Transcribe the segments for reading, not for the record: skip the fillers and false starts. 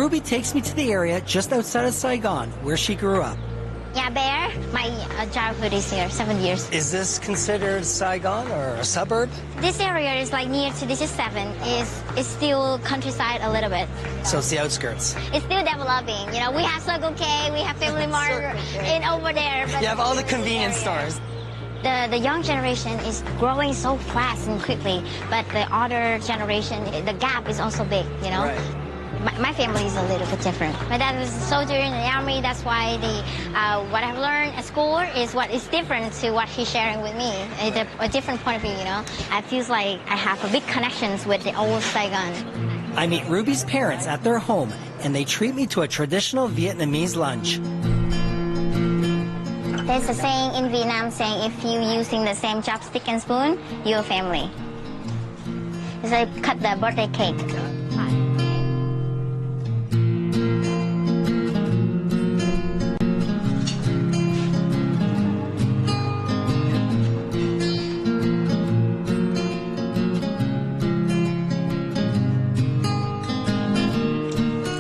Ruby takes me to the area just outside of Saigon, where she grew up. Yeah, there. My childhood is here, 7 years. Is this considered Saigon or a suburb? This area is like near to this is 7. Is still countryside a little bit. So it's the outskirts. It's still developing. You know, we have Circle K, we have Family Mart in over there. But you have all the convenience stores. The young generation is growing so fast and quickly, but the older generation, the gap is also big, you know? Right. My family is a little bit different. My dad was a soldier in the army. That's why what I've learned at school is what is different to what he's sharing with me. A different point of view, you know? I feel like I have a big connections with the old Saigon. I meet Ruby's parents at their home, and they treat me to a traditional Vietnamese lunch. There's a saying in Vietnam saying if you're using the same chopstick and spoon, you're family. It's like cut the birthday cake.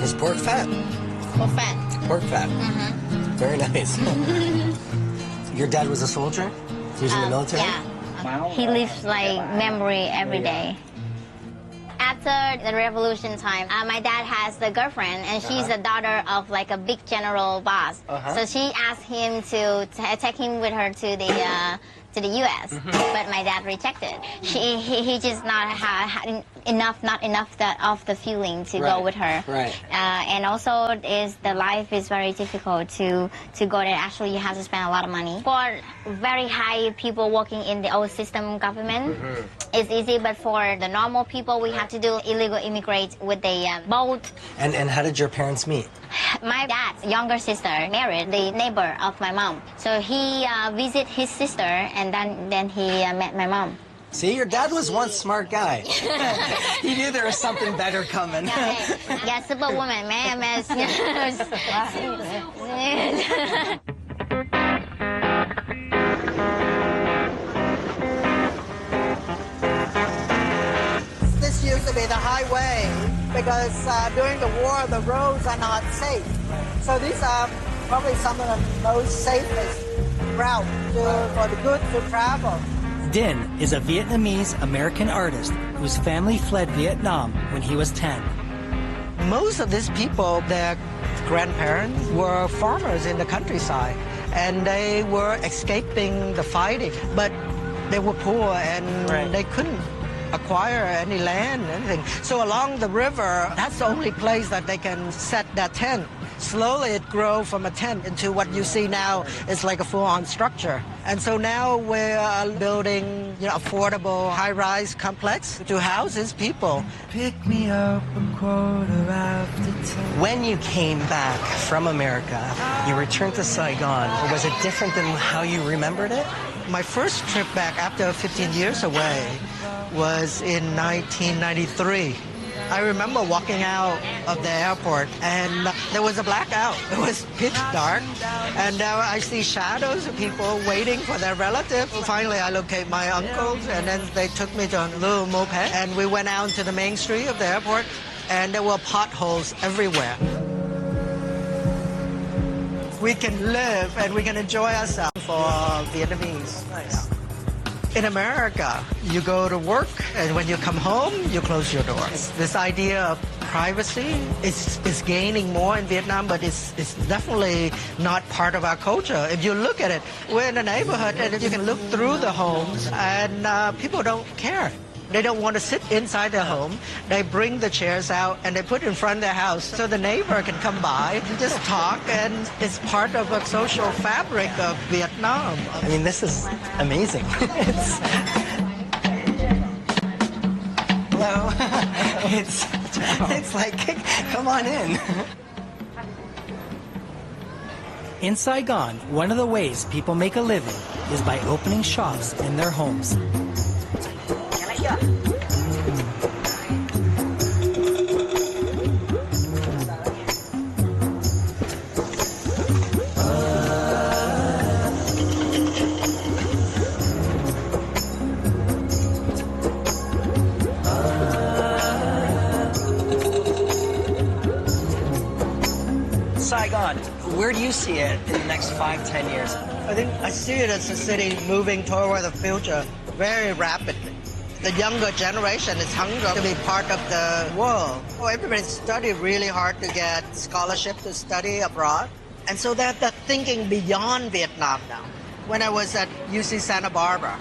It's pork fat. Pork fat. Pork fat. Very nice. Your dad was a soldier? He was in the military? Yeah. Wow. He lives like memory every day. After the revolution time, my dad has the girlfriend, and she's the daughter of like a big general boss. So she asked him to take him with her to the U.S., but my dad rejected. He just not had enough of the feeling to go with her. Right. And also the life is very difficult to go there. Actually, you have to spend a lot of money. For very high people working in the old system government, it's easy, but for the normal people, we have to do illegal immigrate with the boat. And how did your parents meet? My dad's younger sister married the neighbor of my mom. So he visited his sister, and then he met my mom. See, your dad was one smart guy. He knew there was something better coming. Yeah, superwoman, man. This used to be the highway because during the war, the roads are not safe. So these are probably some of the most safest routes for the goods to travel. Din is a Vietnamese-American artist whose family fled Vietnam when he was 10. Most of these people, their grandparents were farmers in the countryside, and they were escaping the fighting, but they were poor and they couldn't acquire any land, anything. So along the river, that's the only place that they can set that tent. Slowly it grew from a tent into what you see now is like a full-on structure. And so now we're building, affordable high-rise complex to house these people. Pick me up a quarter after 10. When you came back from America, you returned to Saigon. Was it different than how you remembered it? My first trip back after 15 years away was in 1993. I remember walking out of the airport, and there was a blackout. It was pitch dark, and I see shadows of people waiting for their relatives. Finally, I locate my uncles, and then they took me to a little moped, and we went out to the main street of the airport, and there were potholes everywhere. We can live, and we can enjoy ourselves for Vietnamese. Nice. In America, you go to work, and when you come home, you close your doors. This idea of privacy is gaining more in Vietnam, but it's definitely not part of our culture. If you look at it, we're in a neighborhood, and if you can look through the homes, and people don't care. They don't want to sit inside their home. They bring the chairs out and they put it in front of their house so the neighbor can come by and just talk, and it's part of a social fabric of Vietnam. I mean, this is amazing. Hello. It's like, come on in. In Saigon, one of the ways people make a living is by opening shops in their homes. Where do you see it in the next 5-10 years? I think I see it as a city moving toward the future very rapidly. The younger generation is hungry to be part of the world. Everybody studied really hard to get scholarship to study abroad. And so they're thinking beyond Vietnam now. When I was at UC Santa Barbara,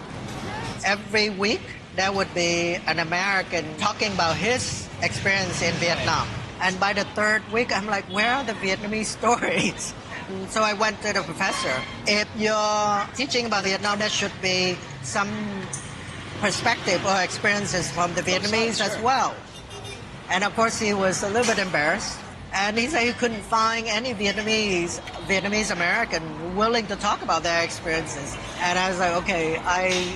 every week there would be an American talking about his experience in Vietnam. And by the third week, I'm like, where are the Vietnamese stories? So I went to the professor. If you're teaching about Vietnam, there should be some perspective or experiences from the Vietnamese as well. And of course, he was a little bit embarrassed. And he said he couldn't find any Vietnamese American willing to talk about their experiences. And I was like, okay,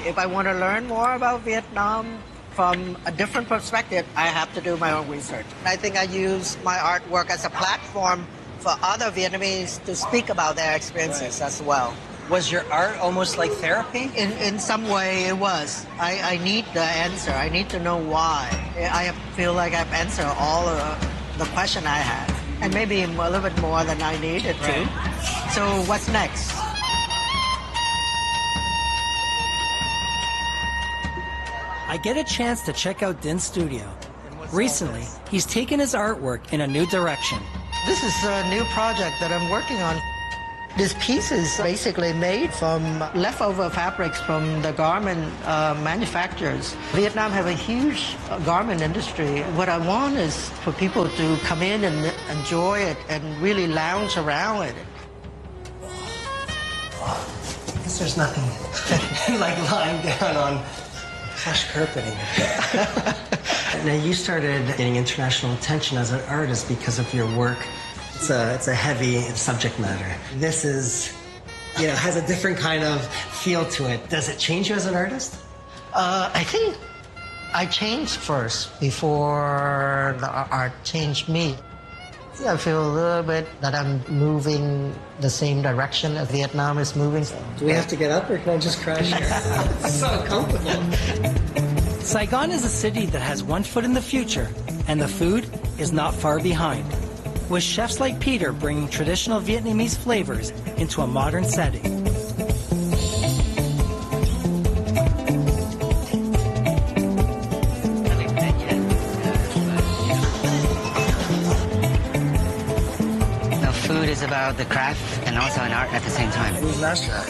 if I want to learn more about Vietnam from a different perspective, I have to do my own research. I think I use my artwork as a platform for other Vietnamese to speak about their experiences as well. Was your art almost like therapy? In some way it was. I need the answer. I need to know why. I feel like I've answered all of the question I had, and maybe a little bit more than I needed to. So what's next? I get a chance to check out Din's studio. Recently, he's taken his artwork in a new direction. This is a new project that I'm working on. This piece is basically made from leftover fabrics from the garment manufacturers. Vietnam have a huge garment industry. What I want is for people to come in and enjoy it and really lounge around it. I guess there's nothing like lying down on plush carpeting. Now, you started getting international attention as an artist because of your work. It's a heavy subject matter. This is, has a different kind of feel to it. Does it change you as an artist? I think I changed first before the art changed me. I feel a little bit that I'm moving the same direction as Vietnam is moving. Do we have to get up or can I just crash here? It's so comfortable. Saigon is a city that has one foot in the future, and the food is not far behind, with chefs like Peter bringing traditional Vietnamese flavors into a modern setting. Now, food is about the craft and also an art at the same time. Who's master?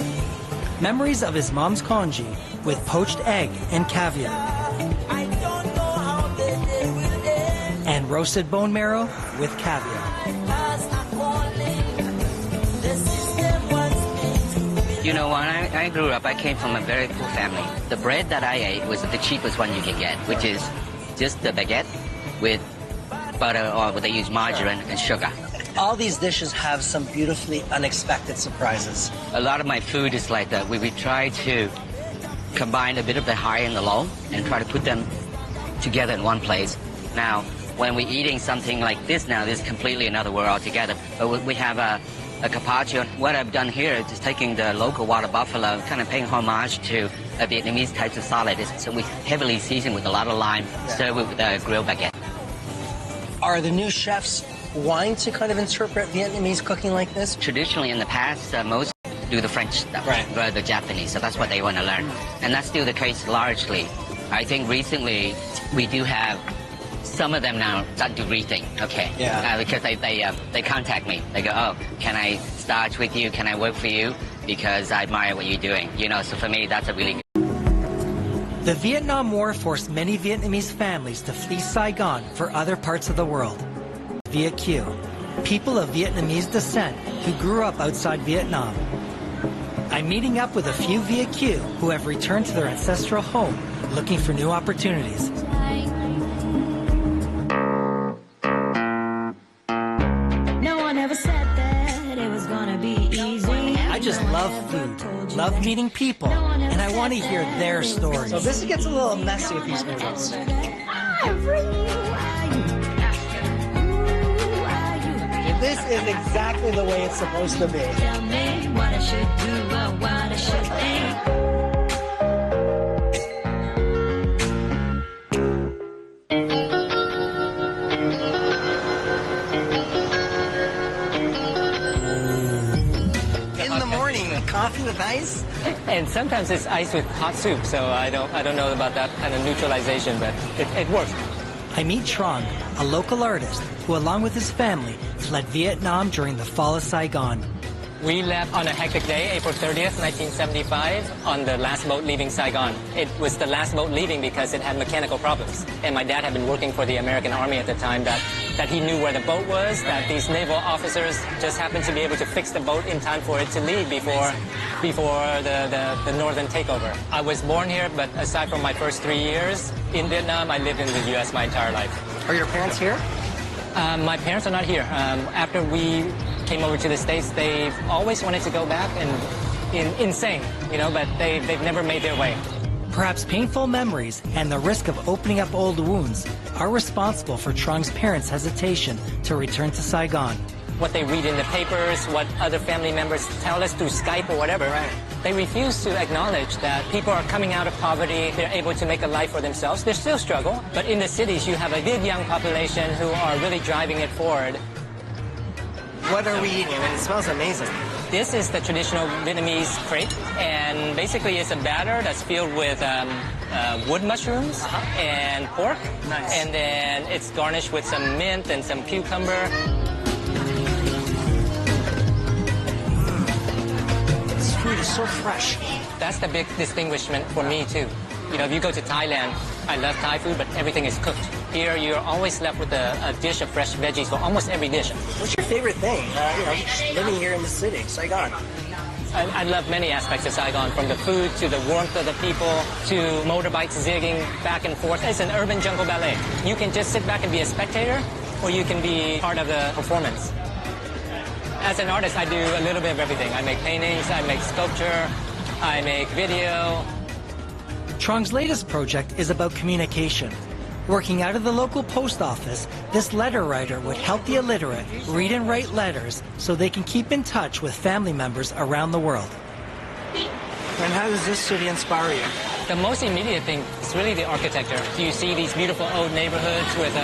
Memories of his mom's congee with poached egg and caviar. And roasted bone marrow with caviar. You know, when I grew up, I came from a very poor family. The bread that I ate was the cheapest one you can get, which is just the baguette with butter, or they use margarine and sugar. All these dishes have some beautifully unexpected surprises. A lot of my food is like that. We try to combine a bit of the high and the low and try to put them together in one place. Now, when we're eating something like this now, this is completely another world altogether. But we have a carpaccio. What I've done here is just taking the local water buffalo, kind of paying homage to a Vietnamese type of salad. So we heavily season with a lot of lime, served with a grilled baguette. Are the new chefs wanting to kind of interpret Vietnamese cooking like this? Traditionally, in the past, most do the French stuff, rather the Japanese. So that's what they want to learn. And that's still the case largely. I think recently we do have some of them now start to rethink, okay? Yeah. Because they contact me. They go, oh, can I start with you? Can I work for you? Because I admire what you're doing. So for me, that's a really good. The Vietnam War forced many Vietnamese families to flee Saigon for other parts of the world. Viet Kieu, people of Vietnamese descent who grew up outside Vietnam. I'm meeting up with a few Viet Kieu who have returned to their ancestral home looking for new opportunities. I just love food, love meeting people, and I want to hear their stories. So this gets a little messy with these noodles. This is exactly the way it's supposed to be. Tell me what I should do or what I should think. coffee with ice? And sometimes it's ice with hot soup, so I don't know about that kind of neutralization, but it works. I meet Trong, a local artist who, along with his family, fled Vietnam during the fall of Saigon. We left on a hectic day, April 30th, 1975, on the last boat leaving Saigon. It was the last boat leaving because it had mechanical problems. And my dad had been working for the American Army at the time, that he knew where the boat was, that these naval officers just happened to be able to fix the boat in time for it to leave before the northern takeover. I was born here, but aside from my first 3 years in Vietnam, I lived in the U.S. my entire life. Are your parents here? My parents are not here. After we came over to the States, they've always wanted to go back, and insane, but they've never made their way. Perhaps painful memories and the risk of opening up old wounds are responsible for Trong's parents' hesitation to return to Saigon. What they read in the papers, what other family members tell us through Skype or whatever, they refuse to acknowledge that people are coming out of poverty, they're able to make a life for themselves. There's still struggle, but in the cities you have a big young population who are really driving it forward. What are we eating? I mean, it smells amazing. This is the traditional Vietnamese crepe, and basically it's a batter that's filled with wood mushrooms and pork. Nice. And then it's garnished with some mint and some cucumber. This food is so fresh. That's the big distinguishment for me too. If you go to Thailand, I love Thai food, but everything is cooked. Here, you're always left with a dish of fresh veggies for almost every dish. What's your favorite thing, living here in the city, Saigon? I love many aspects of Saigon, from the food to the warmth of the people to motorbikes zigging back and forth. It's an urban jungle ballet. You can just sit back and be a spectator, or you can be part of the performance. As an artist, I do a little bit of everything. I make paintings, I make sculpture, I make video. Trong's latest project is about communication. Working out of the local post office, this letter writer would help the illiterate read and write letters so they can keep in touch with family members around the world. And how does this city inspire you? The most immediate thing is really the architecture. You see these beautiful old neighborhoods with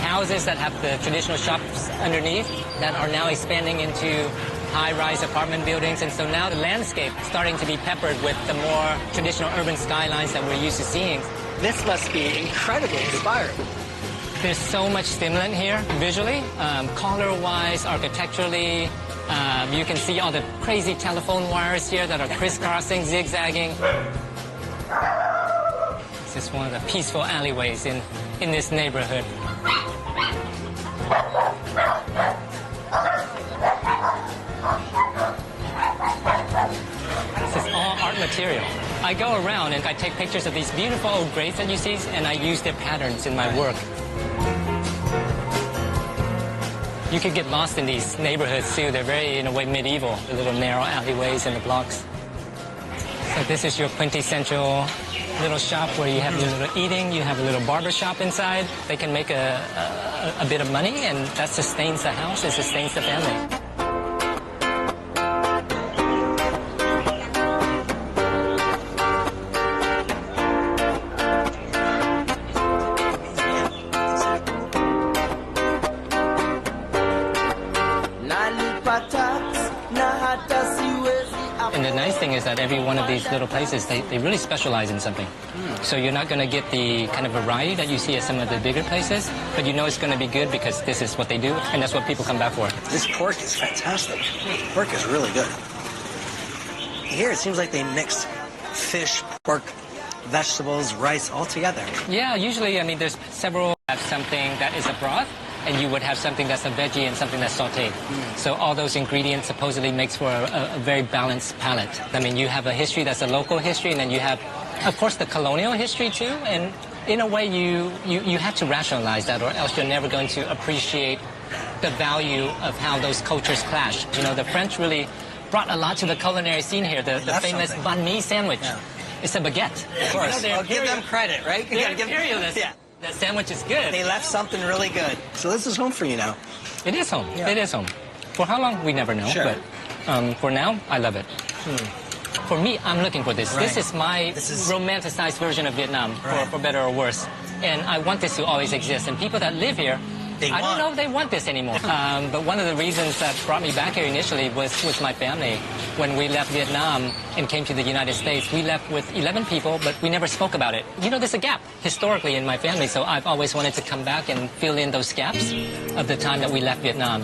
houses that have the traditional shops underneath that are now expanding into high-rise apartment buildings, and so now the landscape is starting to be peppered with the more traditional urban skylines that we're used to seeing. This must be incredibly inspiring. There's so much stimulant here visually, color-wise, architecturally. You can see all the crazy telephone wires here that are crisscrossing, zigzagging. This is one of the peaceful alleyways in this neighborhood. This is all art material. I go around and I take pictures of these beautiful old graves that you see, and I use their patterns in my work. You could get lost in these neighborhoods too. They're very, in a way, medieval. The little narrow alleyways and the blocks. So this is your quintessential little shop where you have your little eating, you have a little barber shop inside. They can make a bit of money, and that sustains the house, it sustains the family. And the nice thing is that every one of these little places, they really specialize in something. So you're not going to get the kind of variety that you see at some of the bigger places, but you know it's going to be good because this is what they do, and that's what people come back for. This pork is fantastic. Pork is really good. Here it seems like they mix fish, pork, vegetables, rice all together. Yeah, usually, there's several. Have something that is a broth, and you would have something that's a veggie and something that's sauteed. So all those ingredients supposedly makes for a very balanced palate. You have a history that's a local history, and then you have, of course, the colonial history too. And in a way, you have to rationalize that, or else you're never going to appreciate the value of how those cultures clash. The French really brought a lot to the culinary scene here. The famous banh mi sandwich. Yeah. It's a baguette. Of course. I'll give them credit, right? They're imperialists. Yeah. The sandwich is good. They left something really good. So this is home for you now. It is home. Yeah. It is home. For how long, we never know. Sure. But for now, I love it. For me, I'm looking for this. Right. This is my romanticized version of Vietnam, right. for better or worse. And I want this to always exist. And people that live here I don't know if they want this anymore. But one of the reasons that brought me back here initially was my family. When we left Vietnam and came to the United States, we left with 11 people, but we never spoke about it. You know, there's a gap historically in my family, so I've always wanted to come back and fill in those gaps of the time that we left Vietnam.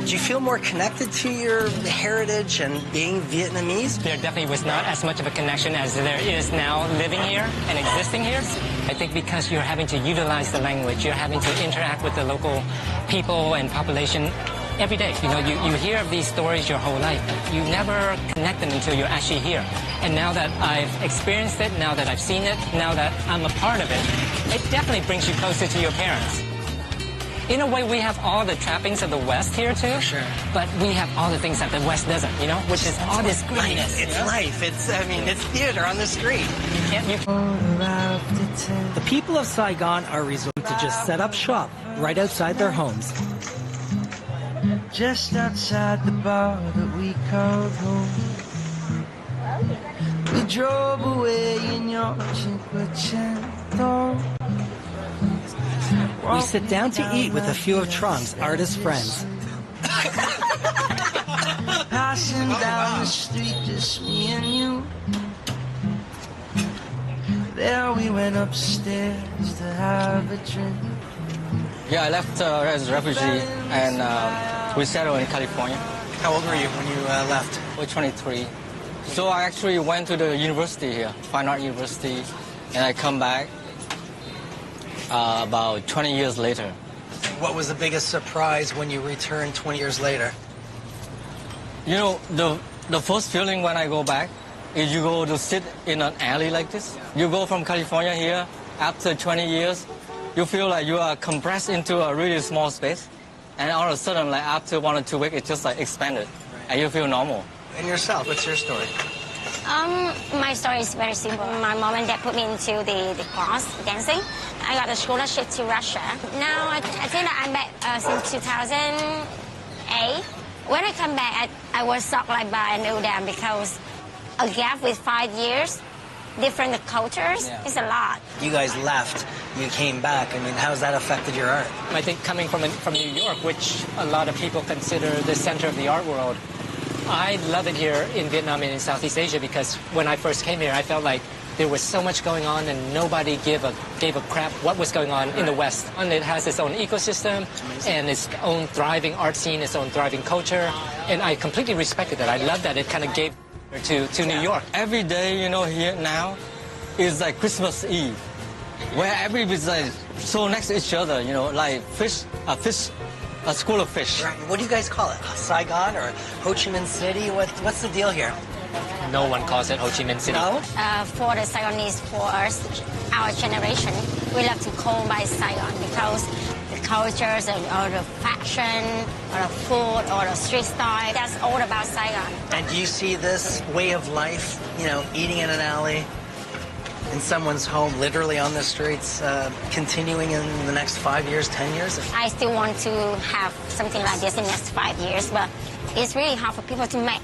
Do you feel more connected to your heritage and being Vietnamese? There definitely was not as much of a connection as there is now living here and existing here. I think because you're having to utilize the language, you're having to interact with the local people and population every day. You know, you hear of these stories your whole life. You never connect them until you're actually here. And now that I've experienced it, now that I've seen it, now that I'm a part of it, it definitely brings you closer to your parents. In a way, we have all the trappings of the West here, too. Sure. But we have all the things that the West doesn't, you know, which is all this greatness. It's life. It's theater on the street. The people of Saigon are resorting to just set up shop right outside their homes. Just outside the bar that we called home, we drove away in your Cinquecento. We sit down to eat with a few of Trong's artist friends. Passing down the street, just me and you. There we went upstairs to have a drink. Yeah, I left as a refugee and we settled in California. How old were you when you left? We're 23. So I actually went to the university here, Fine Art University, and I come back about 20 years later. What was the biggest surprise when you returned 20 years later? You know, the first feeling when I go back is you go to sit in an alley like this. You go from California here, after 20 years, you feel like you are compressed into a really small space. And all of a sudden, like after 1 or 2 weeks, it just like expanded. And you feel normal. And yourself, what's your story? My story is very simple. My mom and dad put me into the class dancing. I got a scholarship to Russia. Now I think that I'm back since 2008. When I come back, I was shocked like by a new dam because a gap with 5 years, different cultures, is a lot. You guys left, you came back. I mean, how's that affected your art? I think coming from New York, which a lot of people consider the center of the art world, I love it here in Vietnam and in Southeast Asia because when I first came here, I felt like there was so much going on and nobody gave a crap what was going on in the West. And it has its own ecosystem and its own thriving art scene, its own thriving culture. And I completely respected that. I love that it kind of gave to New York. Every day, you know, here now is like Christmas Eve, where everybody's like so next to each other, you know, like a school of fish. Right. What do you guys call it? Saigon or Ho Chi Minh City? What's the deal here? No one calls it Ho Chi Minh City. No? For the Saigonese, for us, our generation, we love to call by Saigon because the cultures or the fashion or the food or the street style, that's all about Saigon. And do you see this way of life, you know, eating in an alley, in someone's home, literally on the streets, continuing in the next 5 years, 10 years? I still want to have something like this in the next 5 years, but it's really hard for people to make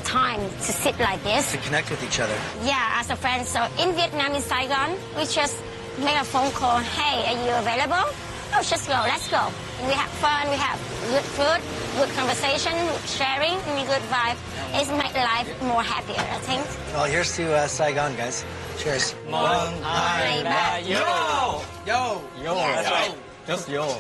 time to sit like this. To connect with each other. Yeah, as a friend. So in Vietnam, in Saigon, we just make a phone call. Hey, are you available? Oh, just go. Let's go. We have fun. We have good food, good conversation, sharing, and good vibe. It's make life more happier, I think. Well, here's to Saigon, guys. Cheers. One, hai, ba, yo! Yo! Yo! Yeah, that's right. Just yo.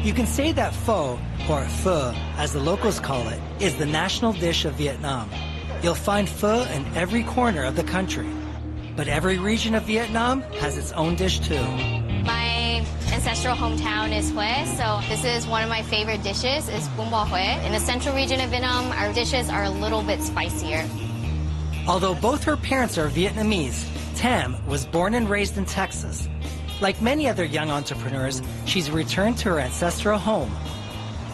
You can say that pho, or pho as the locals call it, is the national dish of Vietnam. You'll find pho in every corner of the country. But every region of Vietnam has its own dish too. My ancestral hometown is Hue, so this is one of my favorite dishes, is bún bò Hue. In the central region of Vietnam, our dishes are a little bit spicier. Although both her parents are Vietnamese, Tam was born and raised in Texas. Like many other young entrepreneurs, she's returned to her ancestral home.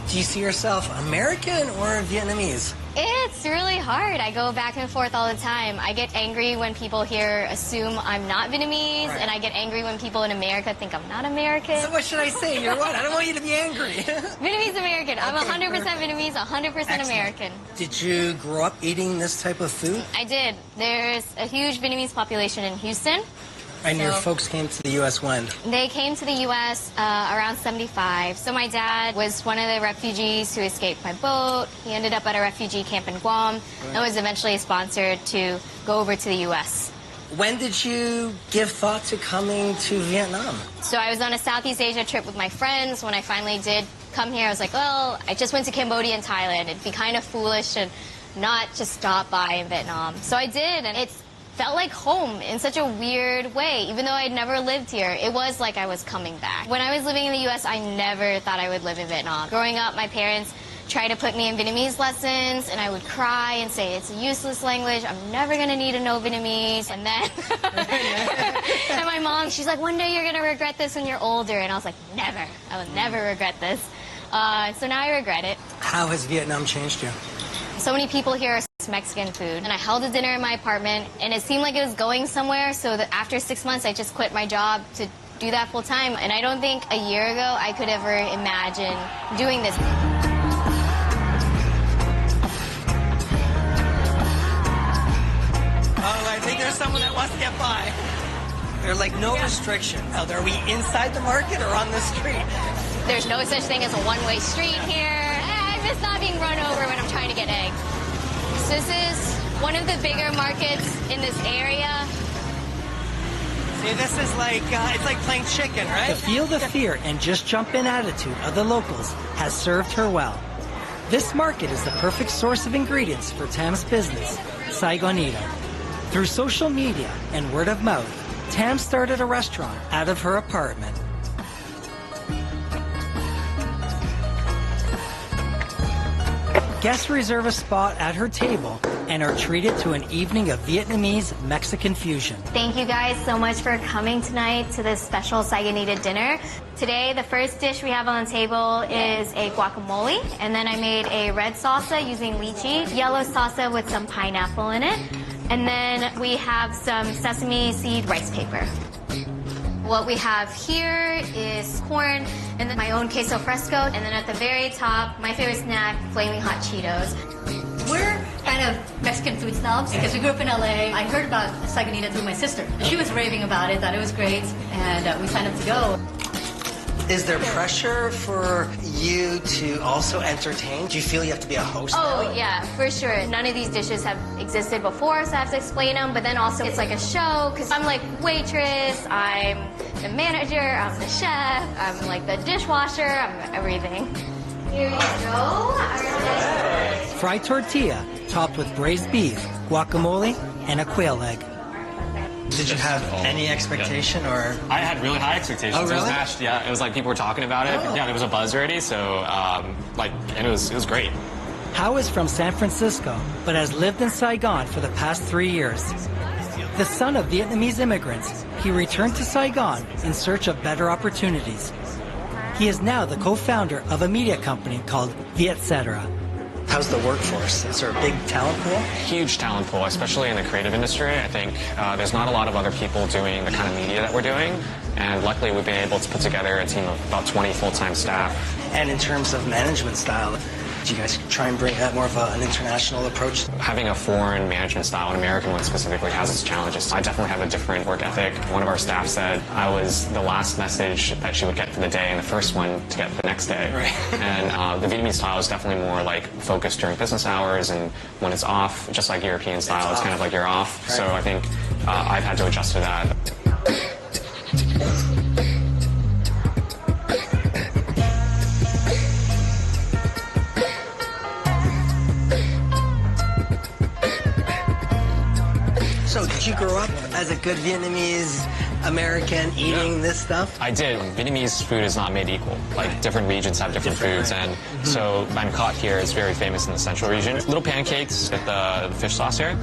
Do you see yourself American or Vietnamese? It's really hard. I go back and forth all the time. I get angry when people here assume I'm not Vietnamese, and I get angry when people in America think I'm not American. So what should I say? You're what? I don't want you to be angry. Vietnamese American. I'm 100% Vietnamese, 100% American. Did you grow up eating this type of food? I did. There's a huge Vietnamese population in Houston. And your folks came to the U.S. when? They came to the U.S. Around 75. So my dad was one of the refugees who escaped by boat. He ended up at a refugee camp in Guam and was eventually sponsored to go over to the U.S. When did you give thought to coming to Vietnam? So I was on a Southeast Asia trip with my friends. When I finally did come here, I was like, well, I just went to Cambodia and Thailand. It'd be kind of foolish to not just stop by in Vietnam. So I did, and it's felt like home in such a weird way. Even though I'd never lived here, it was like I was coming back. When I was living in the U.S., I never thought I would live in Vietnam. Growing up, my parents tried to put me in Vietnamese lessons, and I would cry and say, it's a useless language, I'm never gonna need to know Vietnamese. And then, and my mom, she's like, one day you're gonna regret this when you're older. And I was like, never, I will never regret this. So now I regret it. How has Vietnam changed you? So many people here are Mexican food, and I held a dinner in my apartment, and it seemed like it was going somewhere, so that after 6 months I just quit my job to do that full time. And I don't think a year ago I could ever imagine doing this. Oh, I think there's someone that wants to get by. There's like no restriction. Now, are we inside the market or on the street? There's no such thing as a one-way street here. I'm just not being run over when I'm trying to get eggs. So this is one of the bigger markets in this area. See, this is like, it's like playing chicken, right? The feel the fear and just jump in attitude of the locals has served her well. This market is the perfect source of ingredients for Tam's business, Saigonita. Through social media and word of mouth, Tam started a restaurant out of her apartment. Guests reserve a spot at her table and are treated to an evening of Vietnamese-Mexican fusion. Thank you guys so much for coming tonight to this special Saigonita dinner. Today, the first dish we have on the table is a guacamole, and then I made a red salsa using lychee, yellow salsa with some pineapple in it, and then we have some sesame seed rice paper. What we have here is corn, and then my own queso fresco, and then at the very top, my favorite snack, flaming hot Cheetos. We're kind of Mexican food snobs because we grew up in LA. I heard about Saigonita through my sister. She was raving about it, thought it was great, and we signed up to go. Is there pressure for you to also entertain? Do you feel you have to be a host now? Oh, yeah, for sure. None of these dishes have existed before, so I have to explain them. But then also it's like a show, because I'm like waitress, I'm the manager, I'm the chef, I'm like the dishwasher, I'm everything. Here you go. Fried tortilla topped with braised beef, guacamole, and a quail egg. Did you have any expectation or? I had really high expectations. Oh, really? It was mashed, yeah. It was like people were talking about it. Oh. Yeah, there was a buzz already, so and it was great. Hao is from San Francisco, but has lived in Saigon for the past 3 years. The son of Vietnamese immigrants, he returned to Saigon in search of better opportunities. He is now the co-founder of a media company called Vietsub. How's the workforce? Is there a big talent pool? Huge talent pool, especially in the creative industry. I think there's not a lot of other people doing the kind of media that we're doing. And luckily, we've been able to put together a team of about 20 full-time staff. And in terms of management style, do you guys try and bring that more of an international approach? Having a foreign management style, an American one specifically, has its challenges. I definitely have a different work ethic. One of our staff said I was the last message that she would get for the day and the first one to get the next day. Right. And the Vietnamese style is definitely more like focused during business hours, and when it's off, just like European style, it's kind of like you're off. Right. So I think I've had to adjust to that. So did you grow up as a good Vietnamese American eating this stuff? I did. Vietnamese food is not made equal. Like, different regions have different foods, and so Bánh Khot here is very famous in the central region. Little pancakes with the fish sauce here.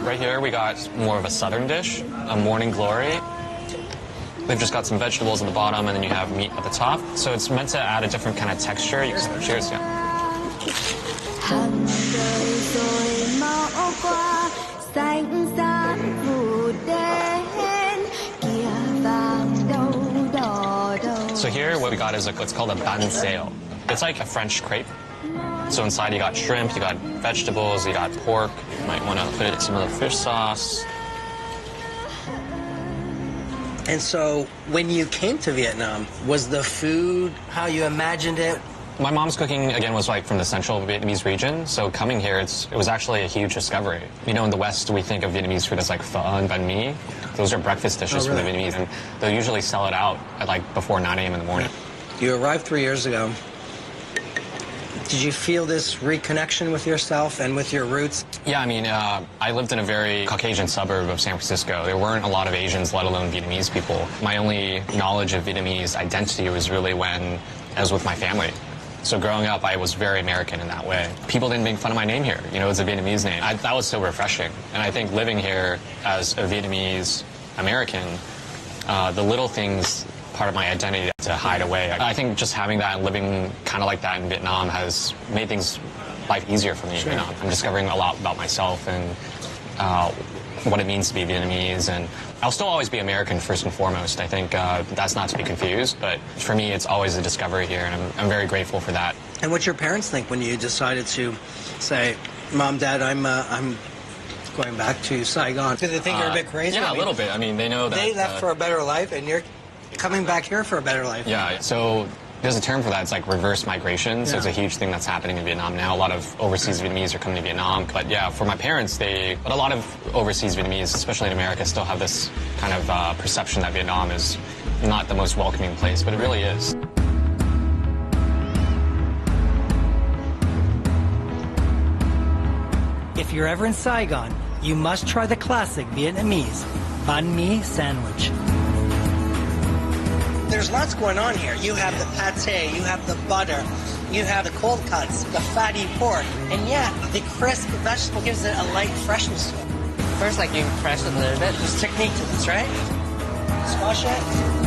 Right here we got more of a southern dish, a morning glory. They've just got some vegetables at the bottom, and then you have meat at the top. So it's meant to add a different kind of texture. Cheers, yeah. So here, what we got is what's called a banh xeo. It's like a French crepe. So inside you got shrimp, you got vegetables, you got pork. You might want to put it in some of the fish sauce. And so, when you came to Vietnam, was the food how you imagined it? My mom's cooking, again, was like from the central Vietnamese region. So coming here, it was actually a huge discovery. You know, in the West, we think of Vietnamese food as like pho and banh mi. Those are breakfast dishes for the Vietnamese, and they'll usually sell it out at like before 9 a.m. in the morning. You arrived 3 years ago. Did you feel this reconnection with yourself and with your roots? Yeah, I mean, I lived in a very Caucasian suburb of San Francisco. There weren't a lot of Asians, let alone Vietnamese people. My only knowledge of Vietnamese identity was really when I was with my family. So growing up, I was very American in that way. People didn't make fun of my name here. You know, it's a Vietnamese name. That was so refreshing. And I think living here as a Vietnamese American, the little things, part of my identity to hide away. I think just having that and living kind of like that in Vietnam has made life easier for me. Sure. You know, I'm discovering a lot about myself and what it means to be Vietnamese, and I'll still always be American first and foremost. I think that's not to be confused, but for me it's always a discovery here, and I'm very grateful for that. And what your parents think when you decided to say, Mom, Dad, I'm going back to Saigon? Do they think you're a bit crazy? Yeah, a little bit. I mean, they know that they left for a better life, and you're coming back here for a better life. Yeah, so there's a term for that. It's like reverse migration. So it's a huge thing that's happening in Vietnam now. A lot of overseas Vietnamese are coming to Vietnam. But yeah, for my parents, but a lot of overseas Vietnamese, especially in America, still have this kind of perception that Vietnam is not the most welcoming place, but it really is. If you're ever in Saigon, you must try the classic Vietnamese banh mi sandwich. There's lots going on here. You have the pate, you have the butter, you have the cold cuts, the fatty pork, and yet the crisp vegetable gives it a light freshness to it. First, like you press it a little bit. There's technique to this, right? Squash it.